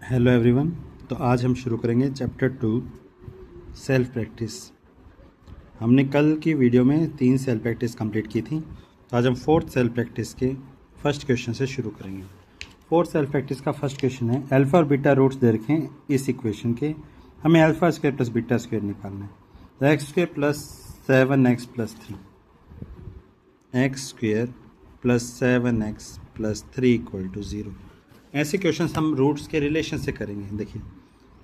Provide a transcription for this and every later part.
Hello everyone. तो आज हम शुरू करेंगे चैप्टर 2 सेल्फ प्रैक्टिस। हमने कल की वीडियो में 3 सेल्फ प्रैक्टिस कंप्लीट की थी, तो आज हम फोर्थ सेल्फ प्रैक्टिस के फर्स्ट क्वेश्चन से शुरू करेंगे। फोर्थ सेल्फ प्रैक्टिस का फर्स्ट क्वेश्चन है, अल्फा और बीटा रूट्स दे रखे हैं इस इक्वेशन के, हमें alpha square plus beta square निकालना है। तो x square plus 7x plus 3 x square plus 7x plus 3 equal to 0। ऐसे क्वेश्चंस हम रूट्स के रिलेशन से करेंगे। देखिए,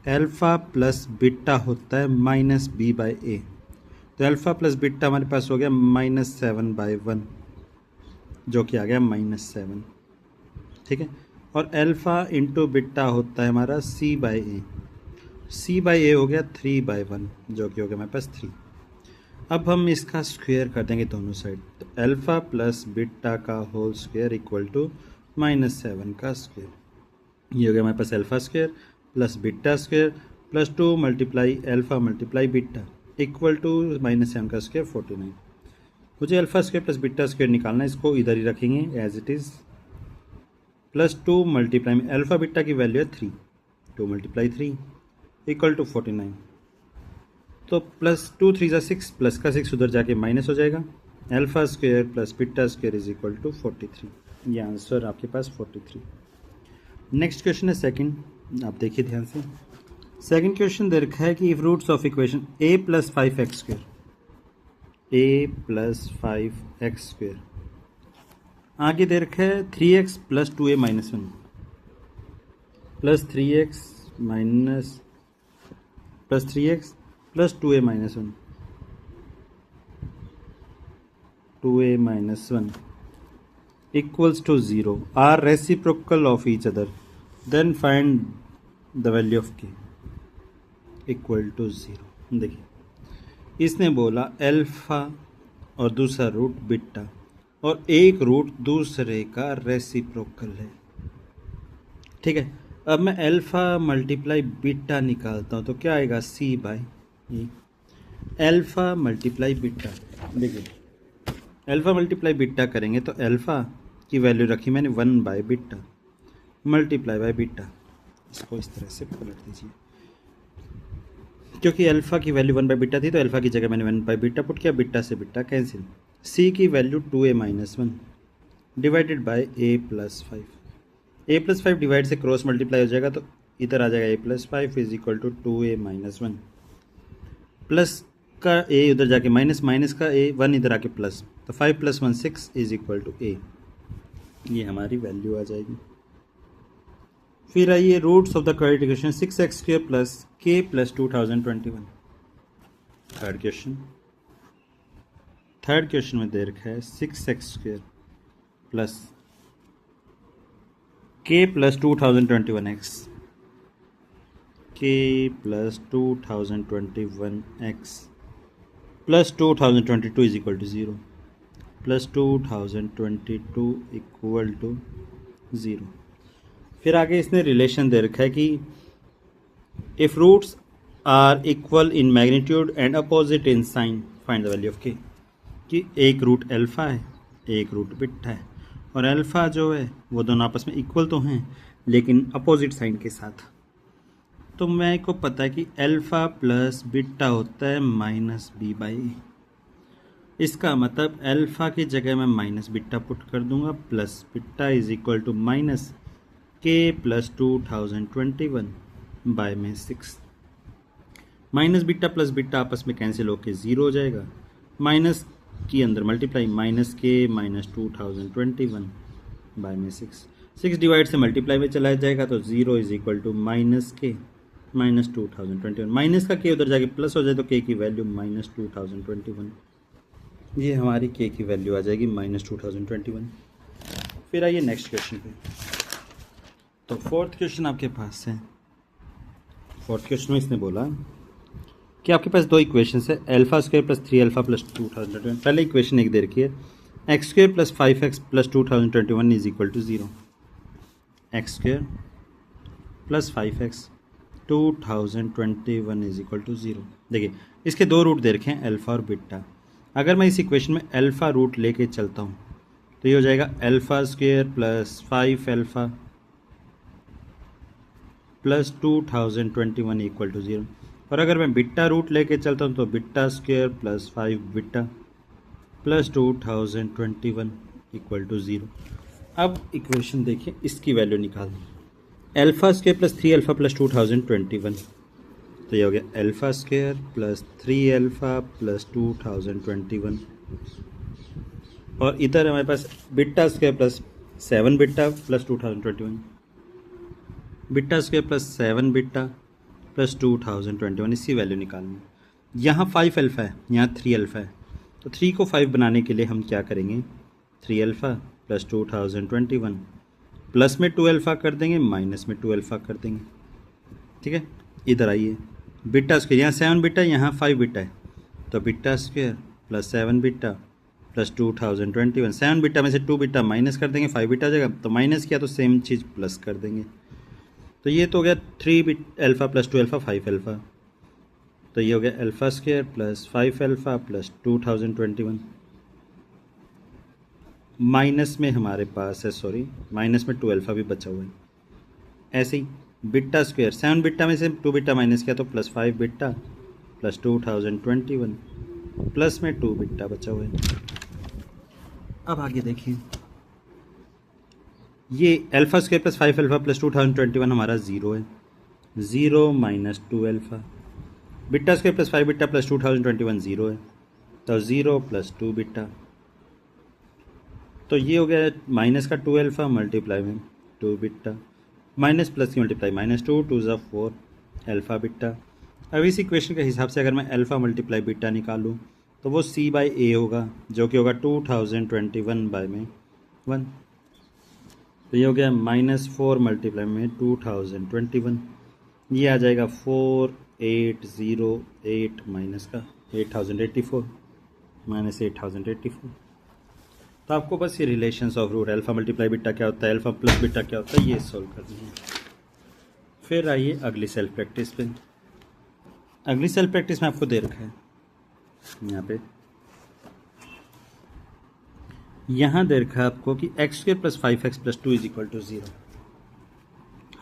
अल्फ़ा प्लस बीटा होता है माइनस बी बाई ए, तो अल्फ़ा प्लस बीटा हमारे पास हो गया -7/1, जो कि आ गया -7। ठीक है, और अल्फ़ा इंटू बीटा होता है हमारा सी बाई ए, सी बाई ए हो गया 3/1, जो कि हो गया हमारे पास 3। अब हम इसका स्क्वायर कर देंगे दोनों साइड, तो अल्फ़ा प्लस बीटा का होल स्क्वायर इक्वल टू -7 का स्क्वायर। ये हो गया हमारे पास alpha square plus beta square plus 2 multiply alpha multiply beta equal to -7 का स्क्वायर 49। मुझे alpha square plus beta square निकालना है, इसको इधर ही रखेंगे as it is. Plus 2 multiply में अल्फ़ा बीटा की वैल्यू है 3, 2 मल्टीप्लाई 3 इक्वल टू 49। तो प्लस 2 3 ज़ा 6, प्लस का 6 उधर जाके माइनस हो जाएगा। Alpha square plus beta square is equal to 43। ये आंसर आपके पास 43। नेक्स्ट क्वेश्चन है सेकंड, आप देखिए ध्यान से। सेकंड क्वेश्चन दे रखा है कि if roots of equation a plus 5x square, a plus 5x square, आगे दे रखा है 3x plus 2a minus 1 plus 3x minus plus 3x plus 2a minus 1, 2a minus 1 equals to 0 are reciprocal of each other, then find the value of k equal to 0। देखिए, इसने बोला alpha और दूसरा root beta और एक root दूसरे का reciprocal है। ठीक है, अब मैं अल्फा मल्टीप्लाई बीटा निकालता हूँ तो क्या आएगा c by A. Alpha multiply beta, देखिए अल्फा मल्टीप्लाई बीटा करेंगे तो अल्फा की वैल्यू रखी मैंने 1 by beta multiply by beta, इसको इस तरह से पलट दीजिए। क्योंकि अल्फ़ा की वैल्यू 1 बाई बीटा थी तो अल्फ़ा की जगह मैंने 1 बाई बीटा पुट किया, बीटा से बीटा कैंसिल। सी की value 2a minus 1 divided by a plus 5, a plus 5 divide से क्रॉस मल्टीप्लाई हो जाएगा तो इधर आ जाएगा a plus 5 is equal to 2a minus 1, plus का a उधर जाके माइनस, माइनस का a 1 इधर आके प्लस, तो 5 plus 1 6 is equal to a। ये हमारी वैल्यू आ जाएगी। फिर आइए roots of the quadratic equation 6x square plus k plus 2021। Third question में दे रखा है 6x square plus k plus 2021x, k plus 2021x plus 2022 is equal to 0, plus 2022 equal to 0। फिर आगे इसने रिलेशन दे रखा है कि if roots are equal in magnitude and opposite in sign find the value of k, कि एक root alpha है एक रूट बीटा है, और अल्फ़ा जो है वो दोनों आपस में इक्वल तो हैं लेकिन अपोजिट साइन के साथ। तो मेरे को पता है कि अल्फ़ा प्लस बीटा होता है माइनस बी बाई ए, इसका मतलब अल्फ़ा की जगह मैं माइनस बीटा पुट कर दूंगा plus beta is equal to minus k plus 2021 by में 6। माइनस बीटा प्लस बीटा आपस में कैंसिल होकर 0 हो जाएगा, माइनस की अंदर multiply minus k minus 2021 by में 6 डिवाइड से मल्टीप्लाई में चला जाएगा तो 0 is equal to minus k minus 2021, minus का k उधर जाके प्लस हो जाए तो k की वैल्यू माइनस 2021, ये हमारी k की वैल्यू आ जाएगी माइनस 2021। फिर आइए नेक्स्ट क्वेश्चन पे। तो फोर्थ क्वेश्चन आपके पास है। फोर्थ क्वेश्चन में इसने बोला कि आपके पास दो इक्वेशन है, alpha square plus 3 alpha plus 2021। पहले इक्वेशन एक दे रखी है, x square plus 5x plus 2021 is equal to 0, x square plus 5x 2021 is equal to 0। देखिए, इसके दो रूट दे रखे हैं अल्फा और बीटा। अगर मैं इस इक्वेशन में अल्फा रूट लेके चलता हूँ तो ये हो जाएगा alpha square plus 5 alpha plus 2021 equal to 0। और अगर मैं बिट्टा रूट लेके चलता हूँ तो beta square plus 5 beta plus 2021 equal to 0। अब इक्वेशन देखिए, इसकी वैल्यू निकाल दी। Alpha square plus 3 alpha plus 2021, तो ये हो गया alpha square plus 3 alpha plus 2021। और इधर हमारे पास beta square plus 7 beta plus 2021, beta square plus 7 beta plus 2021, इसकी वैल्यू निकालनी। यहाँ 5 अल्फ़ा है, यहाँ 3 अल्फ़ा है, तो 3 को 5 बनाने के लिए हम क्या करेंगे, 3 अल्फ़ा प्लस 2021 प्लस में 2 अल्फ़ा कर देंगे, माइनस में 2 अल्फ़ा कर देंगे। ठीक है, इधर आइए, बिट्टा स्क्वेयर, यहाँ 7 बिट्टा, यहाँ 5 बिट्टा है, तो beta square plus 7 beta plus 2021। 7 beta में से 2 बिट्टा माइनस कर देंगे, 5 बिट्टा आ जाएगा, तो माइनस किया तो सेम चीज़ प्लस कर देंगे। तो ये तो हो गया 3 bit alpha plus 2 alpha 5 alpha, तो ये हो गया alpha square plus 5 alpha plus 2021। Minus में हमारे पास है, सॉरी, माइनस में 2 अल्फ़ा भी बचा हुआ है। ऐसे ही बिट्टा स्क्वेयर, 7 बिट्टा में से 2 बिट्टा माइनस किया तो प्लस 5 बिट्टा प्लस 2021 प्लस में 2 बिट्टा बचा हुआ है। अब आगे देखिए, ये alpha square plus 5 alpha plus 2021 हमारा 0 है, 0 minus 2 alpha. Beta square plus 5 beta plus 2021 0 है, तो 0 प्लस 2 बिट्टा, तो ये हो गया माइनस का 2 अल्फ़ा मल्टीप्लाई में 2 बिट्टा, माइनस प्लस की मल्टीप्लाई माइनस 2 2 ज़ा 4 अल्फ़ा बिट्टा। अब इस इक्वेशन के हिसाब से अगर मैं अल्फ़ा मल्टीप्लाई बिट्टा निकालूँ तो वो C बाई ए होगा, जो कि होगा 2021 बाई में 1, तो ये हो गया -4 मल्टीप्लाई में 2021, ये आ जाएगा 4808 माइनस का 8084 माइनस 8084। तो आपको बस ये relations of root alpha multiply beta क्या होता है, अल्फ़ा प्लस बिट्टा क्या होता है, ये सॉल्व करनी है। फिर आइए अगली सेल्फ प्रैक्टिस पे। अगली सेल्फ प्रैक्टिस में आपको दे रखा है यहाँ दे रखा है आपको कि x square plus 5x plus 2 is equal to 0।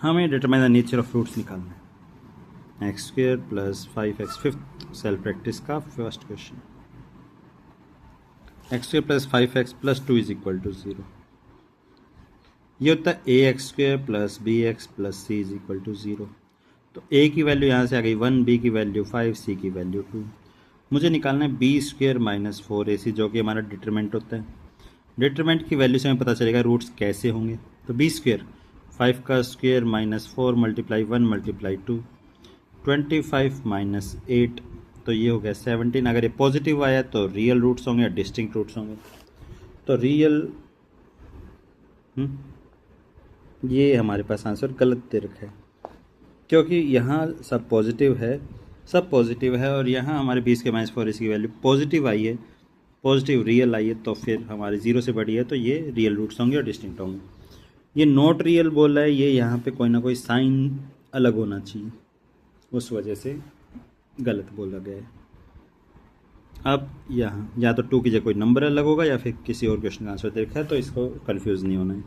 हमें determine the nature of roots निकालना है। X square plus 5x, fifth self practice का first question. X square plus 5x plus 2 is equal to 0, ये होता है a x square plus b x plus c is equal to 0। तो ए की value यहाँ से आ गई 1, बी की वैल्यू 5, सी की वैल्यू 2। मुझे निकालना है बी स्क्वेयर माइनस 4ac, जो कि हमारा डिटरमेंट होता है। डिटरमेंट की वैल्यू से हमें पता चलेगा रूट्स कैसे होंगे। तो बी स्क्वेयर 5 का square minus 4 multiply 1 multiply 2 25 minus 8, तो ये हो गया 17। अगर ये पॉजिटिव आया तो रियल रूट्स होंगे या डिस्टिंक्ट रूट्स होंगे। तो रियल ये हमारे पास आंसर गलत दे रखा है, क्योंकि यहाँ सब पॉजिटिव है और यहाँ हमारे 20 के माइनस 4 इसकी वैल्यू पॉजिटिव आई है, पॉजिटिव रियल आई है, तो फिर हमारे 0 से बड़ी है, तो ये रियल रूट्स होंगे और डिस्टिंक्ट होंगे। ये नॉट रियल बोल रहा है, ये यहाँ पे कोई ना कोई साइन अलग होना चाहिए, उस वजह से गलत बोला गया है। अब यहाँ या तो 2 की जगह कोई नंबर अलग होगा या फिर किसी और क्वेश्चन का आंसर देखा है, तो इसको कन्फ्यूज़ नहीं होना है।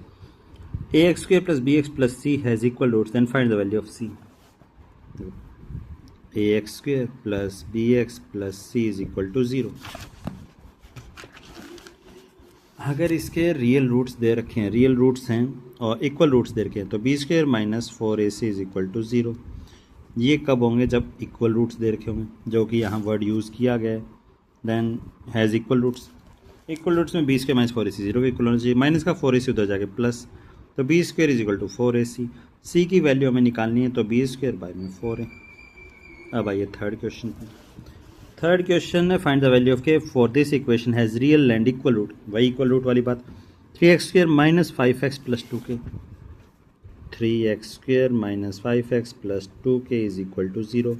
A x square plus b x plus c has equal roots, then find the value of c. A x square plus b x plus c is equal to 0। अगर इसके रियल रूट्स दे रखे हैं, real roots हैं और equal roots दे रखे हैं, तो b square minus 4ac is equal to 0। ये कब होंगे, जब इक्वल रूट्स दे रखे होंगे, जो कि यहाँ वर्ड यूज़ किया गया है। Then has equal roots, equal roots में बी स्क्वेयर माइनस 4ac 0 के इक्वल होना चाहिए, माइनस का 4ac उधर जाके प्लस, तो b square is equal to 4ac। सी की वैल्यू हमें निकालनी है, तो बी स्क्वेयर बाई में 4 है। अब आइए थर्ड क्वेश्चन पे। थर्ड क्वेश्चन है find the value of k for this equation has real and equal root, वही इक्वल रूट वाली बात। 3x square minus 5x plus 2k, 3x square minus 5x plus 2k is equal to 0।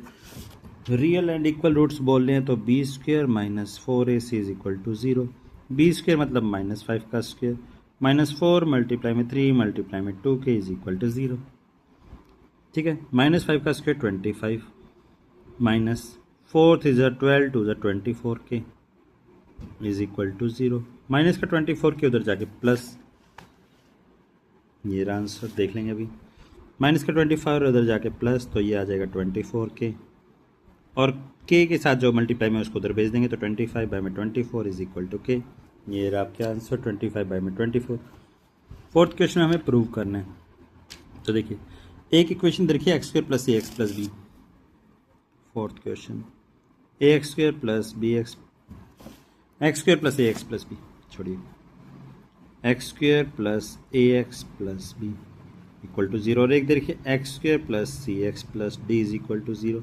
Real and equal roots बोल रहे हैं, तो b square minus 4ac is equal to 0। B square मतलब minus 5 का square minus 4 multiply में 3 multiply में 2k is equal to 0। ठीक है, माइनस 5 का square 25 minus 4 is 12 2 24k is equal to 0। Minus का 24 के उधर जाके प्लस, ये आंसर देख लेंगे अभी। माइनस का 24 और उधर जाके प्लस, तो ये आ जाएगा 24K, और K के साथ जो मल्टीप्लाई में उसको उधर भेज देंगे तो 25/24 इज इक्वल टू K। ये रहा आपका आंसर 25/24। फोर्थ क्वेश्चन हमें प्रूव करना है। तो देखिए एक इक्वेशन देखिए x² + ax + b। Fourth question ax² + bx, x² + ax + b, छोड़िए, x² + ax + b equal to 0, और एक देखिए x² + cx + d is equal to 0।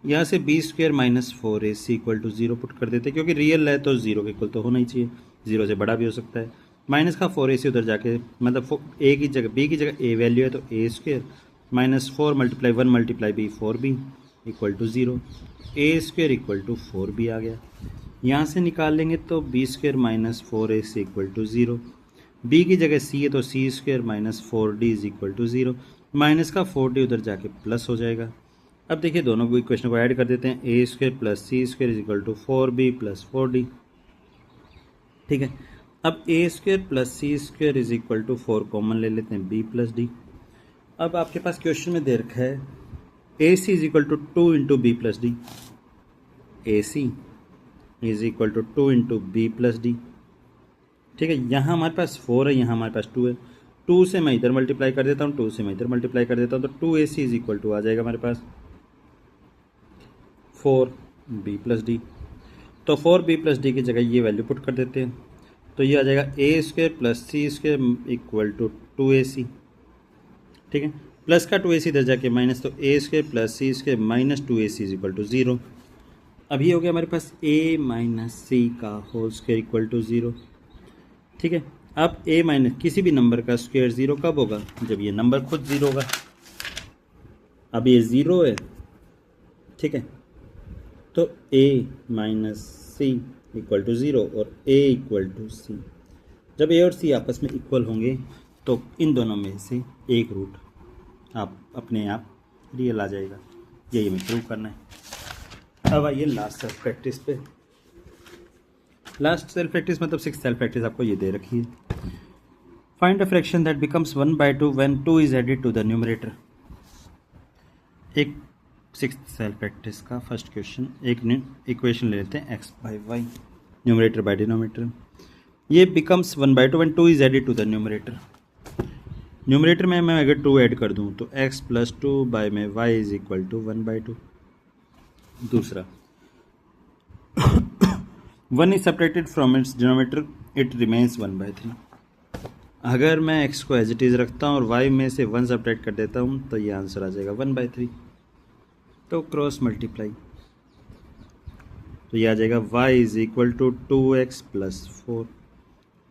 यहाँ से b² - 4ac equal to 0 put कर देते हैं, क्योंकि रियल है तो 0 के इक्वल तो होना ही चाहिए, 0 से बड़ा भी हो सकता है। माइनस का 4ac उधर जाके, मतलब a की जगह b की जगह a वैल्यू है तो a² - 4 × 1 × b 4b equal to 0, a² equal to 4b आ गया। यहाँ से निकाल लेंगे तो b² - 4ac equal to 0, b की जगह c है तो c² - 4d is equal to 0, minus का 4d उधर जाके प्लस हो जाएगा। अब देखिए दोनों को इक्वेशन को ऐड कर देते हैं, a² + c² is equal to 4b + 4d। ठीक है, अब a² + c² is equal to 4 common ले लेते हैं, b + d। अब आपके पास क्वेश्चन में दे रखा है ac is equal to 2 × b + d, ac is equal to 2 × b + d। ठीक है, यहाँ हमारे पास 4 है, यहाँ हमारे पास 2 है, 2 से मैं इधर मल्टीप्लाई कर देता हूँ, 2 से मैं इधर मल्टीप्लाई कर देता हूँ, तो 2ac इज इक्वल टू आ जाएगा हमारे पास 4b + d। तो 4b + d की जगह ये वैल्यू पुट कर देते हैं, तो ये आ जाएगा a² + c² equal to 2ac। ठीक है, प्लस का 2ac इधर जाके माइनस, तो a² + c² - 2ac is equal to 0। अब ये हो गया हमारे पास a - c का होल स्क्वायर इक्वल टू 0। ठीक है, अब a - किसी भी नंबर का स्क्वायर 0 कब होगा, जब ये नंबर खुद 0 होगा। अब ये 0 है, ठीक है, तो a - c इक्वल टू 0 और a इक्वल टू c। जब a और c आपस में इक्वल होंगे तो इन दोनों में से एक रूट आप अपने आप रियल आ जाएगा, यही हमें प्रूव करना है। अब आइए लास्ट सेल्फ प्रैक्टिस पे। लास्ट सेल्फ प्रैक्टिस मतलब 6th सेल्फ प्रैक्टिस आपको ये दे रखी है। Find a fraction that becomes 1/2 when 2 is added to the numerator. एक 6th सेल्फ प्रैक्टिस का फर्स्ट क्वेश्चन, एक इक्वेशन ले लेते हैं x/y, न्यूमरेटर बाय डिनोमिनेटर। ये becomes 1/2 when 2 is added to the numerator. Numerator में मैं अगर 2 ऐड कर दूं तो x + 2 बाय में y इज इक्वल टू 1/2। दूसरा 1 is separated from its denominator, it remains 1/3। अगर मैं x को एज इट इज़ रखता हूँ और y में से 1 सेपरेट कर देता हूँ तो ये आंसर आ जाएगा 1/3। तो क्रॉस मल्टीप्लाई, तो ये आ जाएगा y is equal to 2x + 4,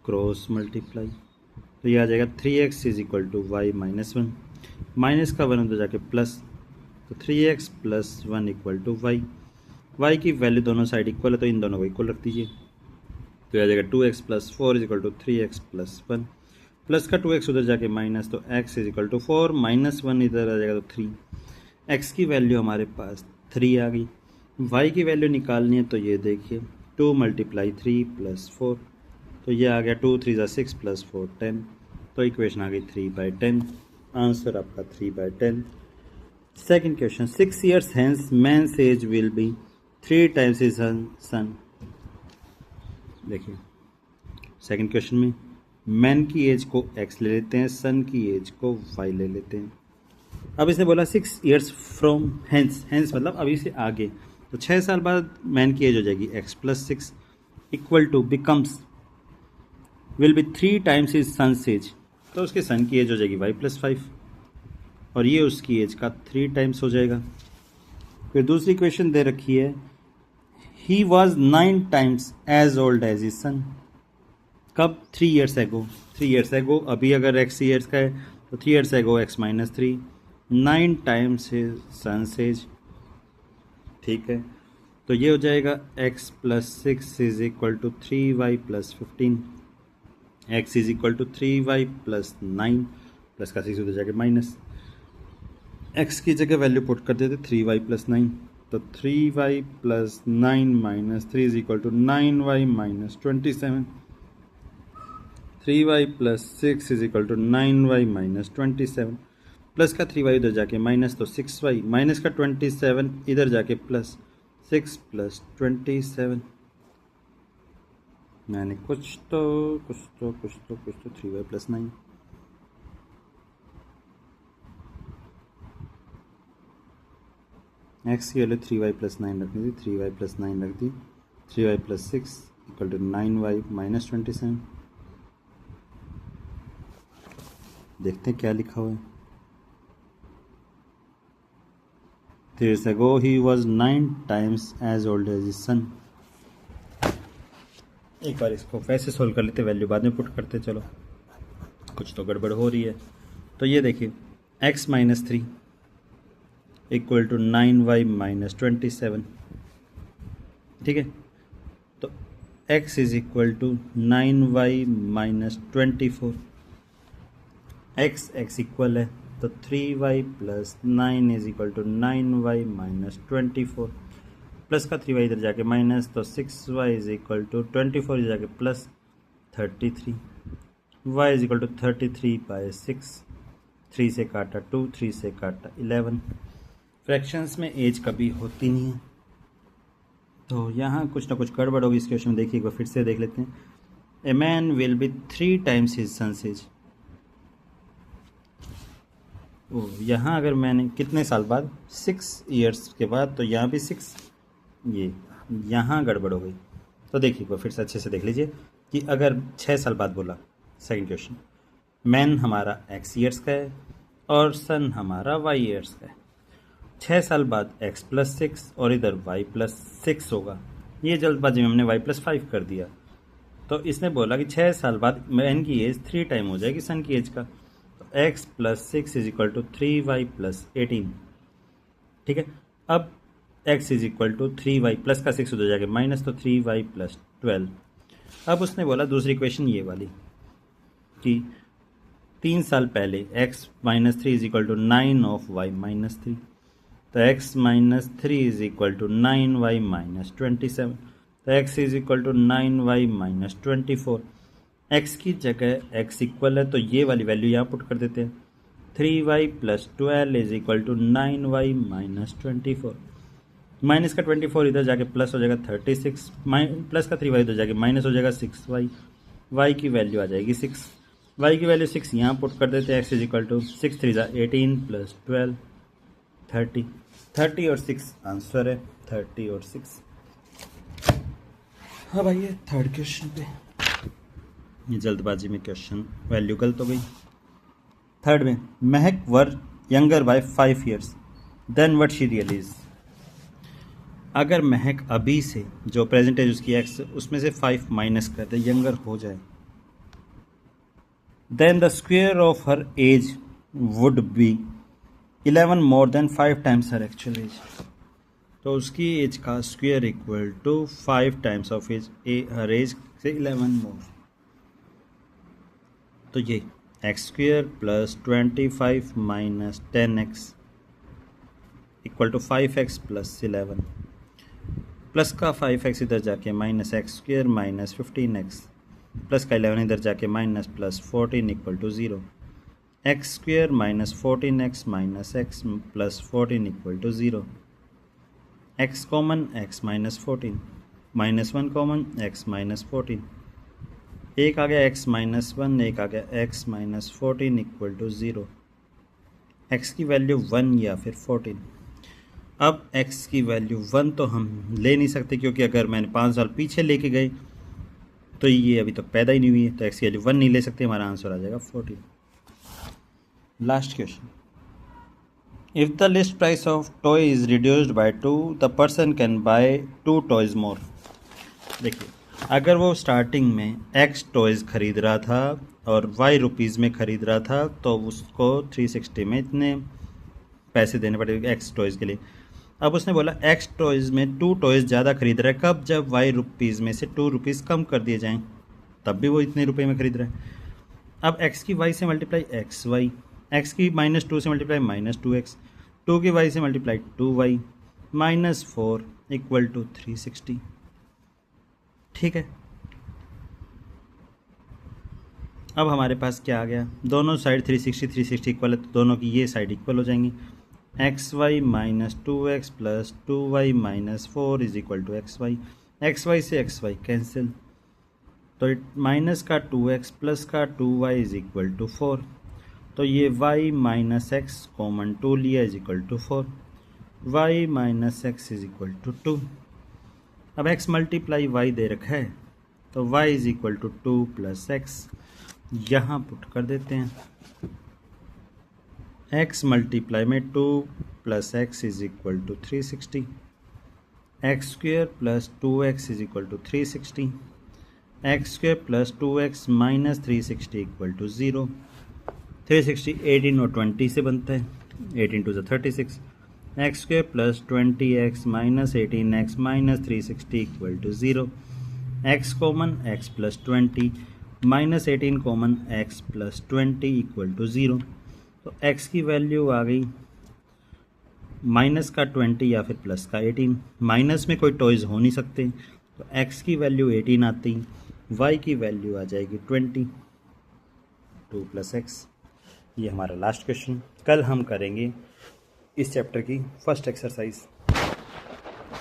cross multiply, तो ये आ जाएगा 3x is equal to y - 1, minus का 1 उधर जाके प्लस, तो 3x + 1 इक्वल टू y की वैल्यू दोनों साइड इक्वल है तो इन दोनों को इक्वल रख दीजिए, तो ये आ जाएगा 2x + 4 is equal to 3x + 1, plus का 2x उधर जाके माइनस, तो x इज इक्वल टू 4 - 1 इधर आ जाएगा तो 3। x की वैल्यू हमारे पास 3 आ गई, y की वैल्यू निकालनी है तो ये देखिए 2 × 3 + 4, तो ये आ गया 2 × 3 = 6 + 4 10, तो इक्वेशन आ गई 3/10। आंसर आपका 3/10। Second question, 6 years hence man's age will be 3 times his son। देखिए सेकंड क्वेश्चन में मैन की एज को x ले लेते हैं, सन की एज को y ले लेते हैं। अब इसने बोला 6 years फ्रॉम हैंस, हैंस मतलब अभी से आगे, तो 6 साल बाद मैन की एज हो जाएगी x + 6 equal to becomes will be 3 times his son's age, तो उसके सन की एज हो जाएगी y + 5 और ये उसकी एज का 3 times हो जाएगा। फिर दूसरी क्वेश्चन दे रखी है he was 9 times age old age his son. कब? 3 years ago। 3 years ago, अभी अगर x ईयर्स का है तो 3 years ago x - 3, 9 times his son's age। ठीक है, तो ये हो जाएगा x + 6 is equal to 3y + 15, x is equal to 3y + 9, plus का 6 उधर जाके माइनस, x की जगह वैल्यू पुट कर देते 3y + 9, तो 3y + 9 - 3 is equal to 9y - 27, 3y + 6 is equal to 9y - 27, plus का 3y इधर जाके माइनस, तो 6y माइनस का 27 इधर जाके प्लस 6 प्लस 27, यानी कुछ तो 3y प्लस 9। एक्स की वैल्यू 3y प्लस 9 रख दी, 3y प्लस 9 रख दी, 3y plus 6 equal to 9y minus 27। देखते हैं क्या लिखा हुआ है। 3 years ago he was 9 times as old as his son। एक बार इसको वैसे सोल्व कर लेते, वैल्यू बाद में पुट करते। चलो कुछ तो गड़बड़ हो रही है। तो ये देखिए x minus 3 equal to 9y minus 27, ठीक है। तो x is equal to 9y minus 24। x equal है तो 3y plus 9 is equal to 9y minus 24, plus का 3y इधर जाके माइनस, तो 6y इज इक्वल टू 24 इधर जाके plus 33, y is equal to 33 by 6, 3 से काटा 2, 3 से काटा 11। फ्रैक्शंस में एज कभी होती नहीं है, तो यहाँ कुछ ना कुछ गड़बड़ होगी इस क्वेश्चन में। देखिए एक बार फिर से देख लेते हैं। A man will be 3 times his son's age. यहाँ अगर मैंने कितने साल बाद, 6 ईयर्स के बाद, तो यहाँ भी 6, ये यहाँ गड़बड़ हो गई। तो देखिए एक बार फिर से अच्छे से देख लीजिए कि अगर 6 साल बाद बोला, सेकंड क्वेश्चन, मैन हमारा x ईयर्स का है और सन हमारा y ईयर्स का है। 6 साल बाद x प्लस 6 और इधर y प्लस 6 होगा। ये जल्दबाजी में हमने y प्लस 5 कर दिया। तो इसने बोला कि 6 साल बाद मैन की एज 3 टाइम हो जाएगी सन की एज का। तो x plus 6 is equal to 3y plus 18, ठीक है। अब x is equal to 3y plus का 6 उधर जाके माइनस, तो 3y प्लस 12। अब उसने बोला दूसरी इक्वेशन ये वाली कि 3 साल पहले x minus 3 is equal to 9 of y minus 3, तो x minus 3 is equal to 9y minus 27, तो x is equal to 9y minus 24। x की जगह x इक्वल है तो ये वाली वैल्यू यहाँ पुट कर देते हैं। 3y plus 12 is equal to 9y minus 24, minus का 24 इधर जाके प्लस हो जाएगा 36, प्लस का 3y इधर जाके माइनस हो जाएगा 6y, y की वैल्यू आ जाएगी 6, y की वैल्यू 6 यहाँ पुट कर देते हैं। x is equal to 6 3 18 plus 12 30, 30 और 6 आंसर है, 30 और 6। हाँ भाई ये थर्ड क्वेश्चन पे ये जल्दबाजी में क्वेश्चन वैल्यू गलत हो गई। थर्ड में, Mahak were younger by 5 years, then what she really is. अगर महक अभी से जो प्रेजेंट एज उसकी x उसमें से 5 माइनस कर दे, यंगर हो जाए, then the square of her age would be 11 more than 5 times her actual age. तो उसकी एज का square equal to 5 times of age, her age से 11 मोर। तो ये x square plus 25 minus 10x equal to 5x plus 11, plus का 5x इधर जाके minus x square minus 15x, plus का 11 इधर जाके minus plus 14 equal to 0, x square minus 14x minus x plus 14 equal to 0, x common x minus 14, minus 1 common x minus 14, एक आ गया x minus 1, एक आ गया x minus 14 equal to 0, x की वैल्यू 1 या फिर 14। अब x की वैल्यू 1 तो हम ले नहीं सकते क्योंकि अगर मैंने 5 साल पीछे लेके गए तो ये अभी तक पैदा ही नहीं हुई है, तो x की वैल्यू 1 नहीं ले सकते, हमारा आंसर आ जाएगा 14। Last question, if the list price of toy is reduced by 2 the person can buy 2 toys more. देखिए अगर वो स्टार्टिंग में x टॉयज़ खरीद रहा था और y रुपीज़ में ख़रीद रहा था तो उसको 360 में इतने पैसे देने पड़ेंगे x टॉयज़ के लिए। अब उसने बोला x टॉयज़ में 2 टॉयज़ ज़्यादा खरीद रहा है, कब? जब y रुपीज़ में से 2 रुपीज़ कम कर दिए जाएं, तब भी वो इतने रुपए में खरीद रहा है। अब x की y से मल्टीप्लाई xy, x की -2 से मल्टीप्लाई -2x, 2 की y से मल्टीप्लाई 2y, -4 इक्वल टू 360। ठीक है, अब हमारे पास क्या आ गया, दोनों साइड 360 इक्वल है तो दोनों की ये साइड इक्वल हो जाएंगी। X y minus 2x plus 2y minus 4 is equal to x y से एक्स वाई कैंसिल, तो माइनस का 2x प्लस का 2y इज इक्वल टू 4, तो ये y माइनस एक्स कॉमन 2 लिया is equal to 4, y minus x is equal to 2। अब x multiply y दे रखा है तो y is equal to 2 plus x, यहाँ पुट कर देते हैं। x मल्टीप्लाई में 2 plus x is equal to 360, x square plus 2x is equal to 360, x square plus 2x minus 360 equal to 0। 360 18 और 20 से बनता है, 18 to 36, x square plus 20x minus 18x minus 360 equal to 0, x common x plus 20 minus 18 common x plus 20 equal to 0। तो x की value आ गई minus का 20 या फिर प्लस का 18, माइनस में कोई टॉयज़ हो नहीं सकते तो x की वैल्यू 18 आती, y की वैल्यू आ जाएगी 20, 2 प्लस एक्स। ये हमारा लास्ट क्वेश्चन। कल हम करेंगे इस चैप्टर की फर्स्ट एक्सरसाइज।